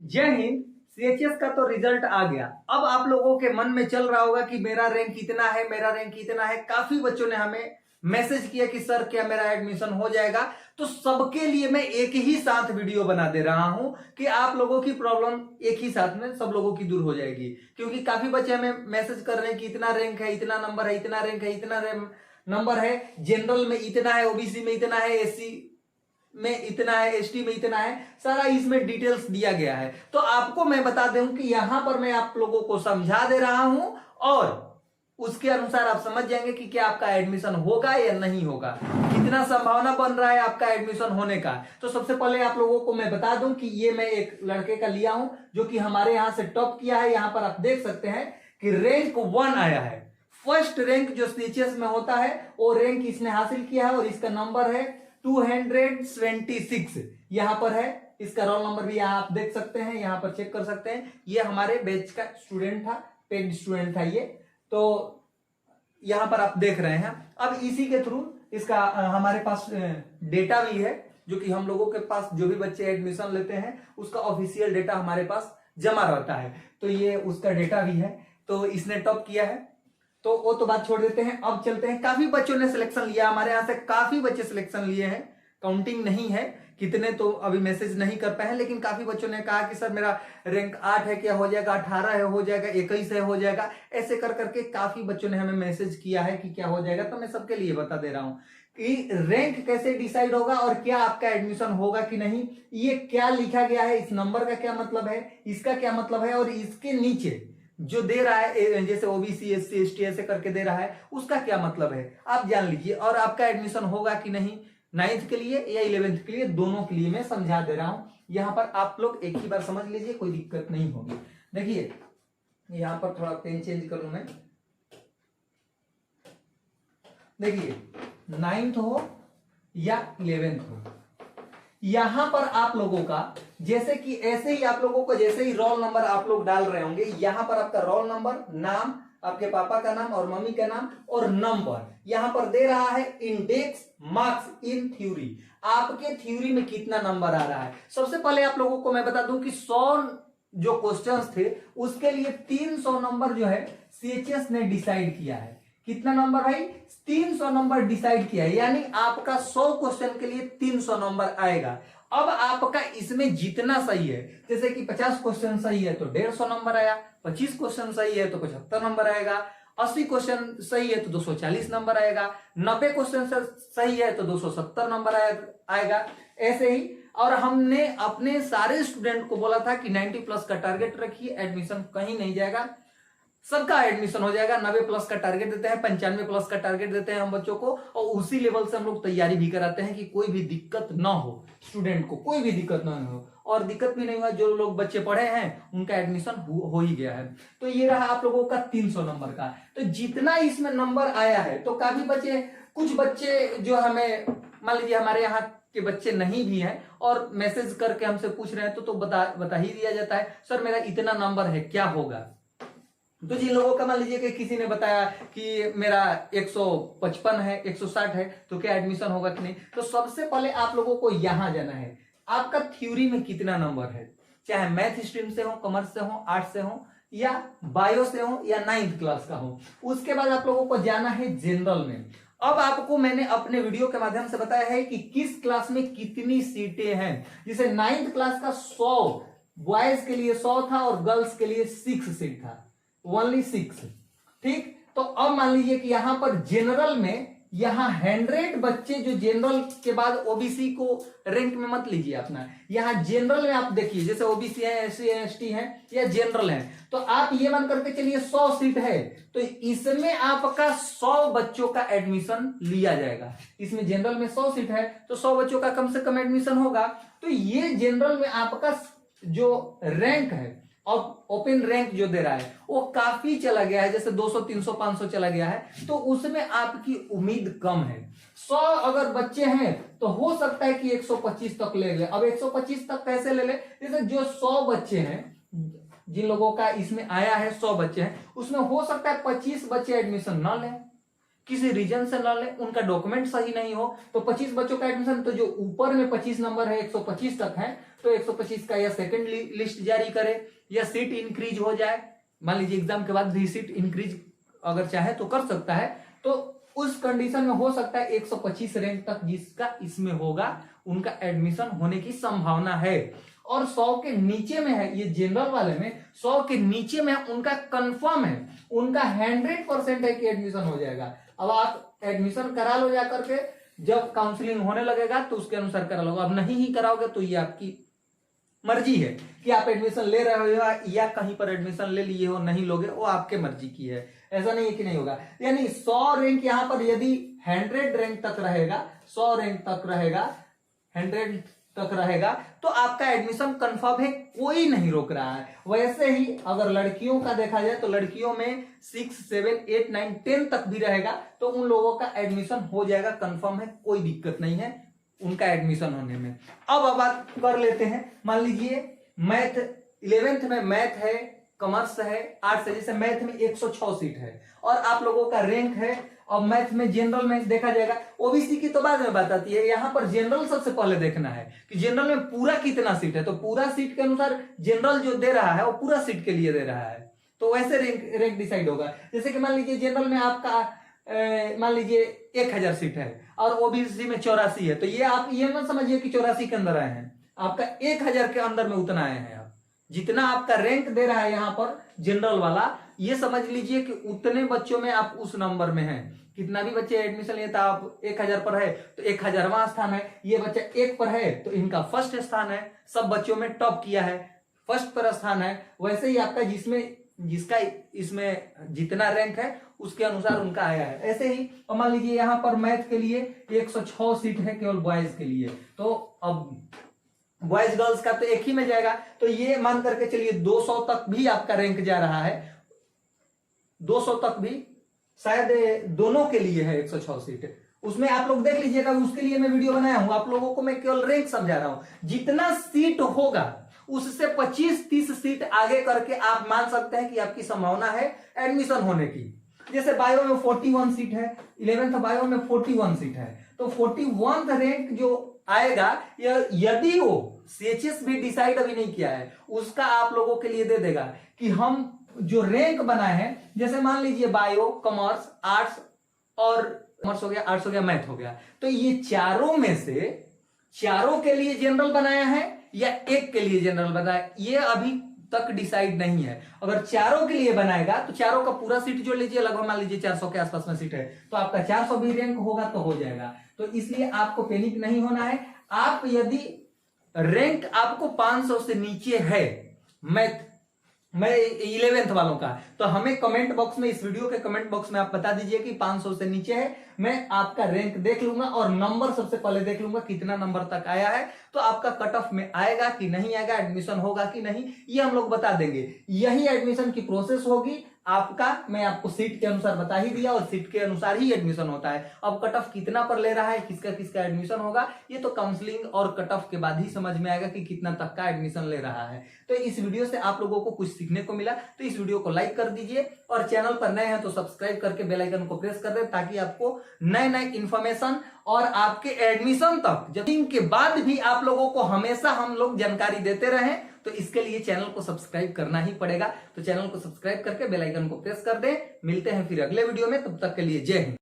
जय हिंद। सीएचएस का तो रिजल्ट आ गया। अब आप लोगों के मन में चल रहा होगा कि मेरा रैंक कितना है, मेरा रैंक कितना है। काफी बच्चों ने हमें मैसेज किया कि सर क्या मेरा एडमिशन हो जाएगा। तो सबके लिए मैं एक ही साथ वीडियो बना दे रहा हूं कि आप लोगों की प्रॉब्लम एक ही साथ में सब लोगों की दूर हो जाएगी। क्योंकि काफी बच्चे हमें मैसेज कर रहे हैं कि इतना रैंक है, इतना नंबर है, इतना रैंक है, इतना नंबर है, जनरल में इतना है, ओबीसी में इतना है, एससी में इतना है, एसटी में इतना है, सारा इसमें डिटेल्स दिया गया है। तो आपको मैं बता दूं कि यहां पर मैं आप लोगों को समझा दे रहा हूं और उसके अनुसार आप समझ जाएंगे कि क्या आपका एडमिशन होगा या नहीं होगा, कितना संभावना बन रहा है आपका एडमिशन होने का। तो सबसे पहले आप लोगों को मैं बता दूं कि ये मैं एक लड़के का लिया हूं जो कि हमारे यहां से टॉप किया है। यहां पर आप देख सकते हैं कि रैंक 1 आया है। फर्स्ट रैंक जो सीएचएस में होता है वो रैंक इसने हासिल किया है और इसका नंबर है 226 यहां पर है। इसका रोल नंबर भी यहां आप देख सकते हैं, यहां पर चेक कर सकते हैं। ये हमारे बैच का स्टूडेंट था, पेड स्टूडेंट था ये। तो यहां पर आप देख रहे हैं। अब इसी के थ्रू इसका हमारे पास डेटा भी है, जो कि हम लोगों के पास जो भी बच्चे एडमिशन लेते हैं उसका ऑफिशियल डेटा हमारे पास जमा रहता है। तो ये उसका डेटा भी है। तो इसने टॉप किया है, तो वो तो बात छोड़ देते हैं। अब चलते हैं, काफी बच्चों ने सिलेक्शन लिया, हमारे यहां से काफी बच्चे सिलेक्शन लिए हैं। काउंटिंग नहीं है कितने, तो अभी मैसेज नहीं कर पाए हैं, लेकिन काफी बच्चों ने कहा कि सर मेरा रैंक 8 है, क्या हो जाएगा, 18 है हो जाएगा, 21 है हो जाएगा। ऐसे कर करके काफी बच्चों ने हमें मैसेज किया है कि क्या हो जाएगा। तो मैं सबके लिए बता दे रहा हूं कि रैंक कैसे डिसाइड होगा और क्या आपका एडमिशन होगा कि नहीं। ये क्या लिखा गया है, इस नंबर का क्या मतलब है, इसका क्या मतलब है, और इसके नीचे जो दे रहा है जैसे ओबीसी एससी एसटी ऐसे करके दे रहा है, उसका क्या मतलब है आप जान लीजिए। और आपका एडमिशन होगा कि नहीं, 9th के लिए या 11th के लिए, दोनों के लिए मैं समझा दे रहा हूं। यहां पर आप लोग एक ही बार समझ लीजिए, कोई दिक्कत नहीं होगी। देखिए यहां पर थोड़ा पेन चेंज करूं मैं। देखिए 9th हो या 11th हो, यहां पर आप लोगों का जैसे कि ऐसे ही आप लोगों को जैसे ही रोल नंबर आप लोग डाल रहे होंगे, यहां पर आपका रोल नंबर, नाम, आपके पापा का नाम और मम्मी का नाम और नंबर यहां पर दे रहा है। इंडेक्स मार्क्स इन थ्योरी, आपके थ्योरी में कितना नंबर आ रहा है। सबसे पहले आप लोगों को मैं बता दूं कि 100 जो क्वेश्चंस थे उसके लिए 300 नंबर जो है सीएचएस ने डिसाइड किया है। कितना नंबर भाई, 300 नंबर डिसाइड किया है, यानी आपका 100 क्वेश्चन के लिए 300 नंबर आएगा। अब आपका इसमें जितना सही है, जैसे कि 50 क्वेश्चन सही है तो 150 नंबर आया, 25 क्वेश्चन सही है तो 75 नंबर आएगा, 80 क्वेश्चन सही है तो 240 नंबर आएगा, 90 क्वेश्चन सही है तो 270 नंबर आएगा, ऐसे ही। और हमने अपने सारे स्टूडेंट को बोला था कि 90 प्लस का टारगेट रखिए, एडमिशन कहीं नहीं जाएगा, सबका एडमिशन हो जाएगा। 90 प्लस का टारगेट देते हैं, 95 प्लस का टारगेट देते हैं हम बच्चों को, और उसी लेवल से हम लोग तैयारी भी कराते हैं कि कोई भी दिक्कत ना हो, स्टूडेंट को कोई भी दिक्कत ना हो। और दिक्कत भी नहीं हुआ, जो लोग बच्चे पढ़े हैं उनका एडमिशन हो ही गया है। तो ये रहा आप लोगों का 300 नंबर का। तो जितना इसमें नंबर आया है, तो काफी बच्चे, कुछ बच्चे जो हमें मान लीजिए हमारे यहाँ के बच्चे नहीं भी हैं और मैसेज करके हमसे पूछ रहे हैं, तो बता ही दिया जाता है सर मेरा इतना नंबर है क्या होगा। तो जिन लोगों का मान लीजिए कि किसी ने बताया कि मेरा 155 है, 160 है, तो क्या एडमिशन होगा कि नहीं। तो सबसे पहले आप लोगों को यहां जाना है, आपका थ्योरी में कितना नंबर है, चाहे मैथ स्ट्रीम से हो, कॉमर्स से हो, आर्ट्स से हो, या बायो से हो, या 9th क्लास का हो। उसके बाद आप लोगों को जाना है जनरल में। अब आपको मैंने अपने वीडियो के माध्यम से बताया है कि किस क्लास में कितनी सीटें हैं। जैसे 9th क्लास का 100 बॉयज के लिए 100 था और गर्ल्स के लिए 6 सीट था, ओनली 6। ठीक, तो अब मान लीजिए कि यहां पर जनरल में यहां 100 बच्चे, जो जनरल के बाद ओबीसी को रैंक में मत लीजिए अपना, यहां जनरल में आप देखिए, जैसे ओबीसी है, एससी है, एसटी है या जनरल है, तो आप ये मान करके चलिए 100 सीट है, तो इसमें आपका 100 बच्चों का एडमिशन लिया जाएगा। इसमें जनरल में 100 सीट है तो 100 बच्चों का कम से कम एडमिशन होगा। तो ये जनरल में आपका जो रैंक है और ओपन रैंक जो दे रहा है वो काफी चला गया है, जैसे 200 300 500 चला गया है, तो उसमें आपकी उम्मीद कम है। 100 अगर बच्चे हैं तो हो सकता है कि 125 तक ले ले। अब 125 तक कैसे ले ले, जैसे जो 100 बच्चे हैं, जिन लोगों का इसमें आया है 100 बच्चे हैं, उसमें हो सकता है 25 बच्चे एडमिशन ना लें, किसी रीजन से ना ले, उनका डॉक्यूमेंट सही नहीं हो, तो 25 बच्चों का एडमिशन, तो जो ऊपर में 25 नंबर है 125 तक है, तो 125 का या सेकंड लिस्ट जारी करे या सीट इंक्रीज हो जाए। मान लीजिए एग्जाम के बाद भी सीट इंक्रीज अगर चाहे तो कर सकता है, तो उस कंडीशन में हो सकता है 125 रैंक तक जिसका इसमें होगा उनका एडमिशन होने की संभावना है। और 100 के नीचे में है, ये जनरल वाले में 100 के नीचे में उनका कंफर्म है, उनका 100% है कि एडमिशन हो जाएगा। अब आप एडमिशन करा लो जा करके, जब काउंसलिंग होने लगेगा तो उसके अनुसार करा लो। अब नहीं ही कराओगे तो ये आपकी मर्जी है कि आप एडमिशन ले रहे हो या कहीं पर एडमिशन ले लिए हो, नहीं लोगे वो आपके मर्जी की है, ऐसा नहीं है कि नहीं होगा। यानी 100 रैंक यहां पर यदि 100 रैंक तक रहेगा, 100 रैंक तक रहेगा, 100 तक रहेगा तो आपका एडमिशन कंफर्म है, कोई नहीं रोक रहा है। वैसे ही अगर लड़कियों का देखा जाए तो लड़कियों में 6, 7, 8, 9, 10 तक भी रहेगा तो उन लोगों का एडमिशन हो जाएगा, कंफर्म है, कोई दिक्कत नहीं है उनका एडमिशन होने में। अब बात कर लेते हैं, मान लीजिए मैथ 11th में मैथ है, कॉमर्स है, आर्ट्स है। जैसे मैथ में 106 सीट है और आप लोगों का रैंक है, और मैथ में जनरल में देखा जाएगा, ओबीसी की तो बाद में बात आती है, यहां पर जनरल सबसे पहले देखना है कि जनरल में पूरा कितना सीट है। तो पूरा सीट के अनुसार जनरल जो दे रहा है वो पूरा सीट के लिए दे रहा है, तो वैसे रैंक डिसाइड होगा। जैसे कि मान लीजिए जनरल में आपका मान लीजिए 1000 सीट है और ओबीसी में 84 है, तो ये आप ये मत समझिए कि 84 के अंदर आए हैं, आपका 1000 के अंदर में उतना आए हैं। आप जितना आपका रैंक दे रहा है यहाँ पर जनरल वाला, ये समझ लीजिए कि उतने बच्चों में आप उस नंबर में हैं। कितना भी बच्चे एडमिशन लेता, आप 1000 पर है तो 1000वां स्थान है, ये बच्चा 1 पर है तो इनका फर्स्ट स्थान है, सब बच्चों में टॉप किया है, फर्स्ट पर स्थान है। वैसे ही आपका जिसका इसमें जितना रैंक है उसके अनुसार उनका आया है। ऐसे ही मान लीजिए यहाँ पर मैथ के लिए 106 सीट है केवल बॉयज के लिए, तो अब बॉयज गर्ल्स का तो एक ही में जाएगा, तो ये मान करके चलिए 200 तक भी आपका रैंक जा रहा है, 200 तक भी शायद दोनों के लिए है 106 सीट। उसमें आप लोग देख लीजिएगा, उसके लिए मैं वीडियो बनाया हूं, आप लोगों को मैं केवल रैंक समझा रहा हूं। जितना सीट होगा उससे 25-30 सीट आगे करके आप मान सकते हैं कि आपकी संभावना है एडमिशन होने की। जैसे बायो में 41 सीट है, 11th बायो में 41 सीट है, तो 41th रैंक जो आएगा, यदि वो सीएचएस भी डिसाइड अभी नहीं किया है, उसका आप लोगों के लिए दे देगा कि हम जो रैंक बनाए हैं, जैसे मान लीजिए बायो, कॉमर्स, आर्ट्स और कॉमर्स हो गया, आर्ट्स हो गया, मैथ हो गया, तो ये चारों में से चारों के लिए जनरल बनाया है या एक के लिए जनरल बनाया, ये अभी तक डिसाइड नहीं है। अगर चारों के लिए बनाएगा तो चारों का पूरा सीट जोड़ लीजिए, लगभग मान लीजिए 400 के आसपास में सीट है, तो आपका 400 भी रैंक होगा तो हो जाएगा। तो इसलिए आपको पैनिक नहीं होना है। आप यदि रैंक आपको 500 से नीचे है मैथ मैं 11th वालों का, तो हमें कमेंट बॉक्स में, इस वीडियो के कमेंट बॉक्स में आप बता दीजिए कि 500 से नीचे है, मैं आपका रैंक देख लूंगा और नंबर सबसे पहले देख लूंगा कितना नंबर तक आया है, तो आपका कट ऑफ में आएगा कि नहीं आएगा, एडमिशन होगा कि नहीं, ये हम लोग बता देंगे। यही एडमिशन की प्रोसेस होगी आपका, मैं आपको सीट के अनुसार बता ही दिया और सीट के अनुसार ही एडमिशन होता है। अब कट ऑफ कितना पर ले रहा है, किसका किसका एडमिशन होगा, ये तो काउंसलिंग और कट ऑफ के बाद ही समझ में आएगा कि कितना तक का एडमिशन ले रहा है। तो इस वीडियो से आप लोगों को कुछ सीखने को मिला, तो इस वीडियो को लाइक कर दीजिए और चैनल पर नए हैं तो सब्सक्राइब करके बेल आइकन को प्रेस कर दे, ताकि आपको नए नए इंफॉर्मेशन और आपके एडमिशन तक जब के बाद भी आप लोगों को हमेशा हम लोग जानकारी देते रहें, तो इसके लिए चैनल को सब्सक्राइब करना ही पड़ेगा। तो चैनल को सब्सक्राइब करके बेल आइकन को प्रेस कर दें। मिलते हैं फिर अगले वीडियो में, तब तक के लिए जय हिंद।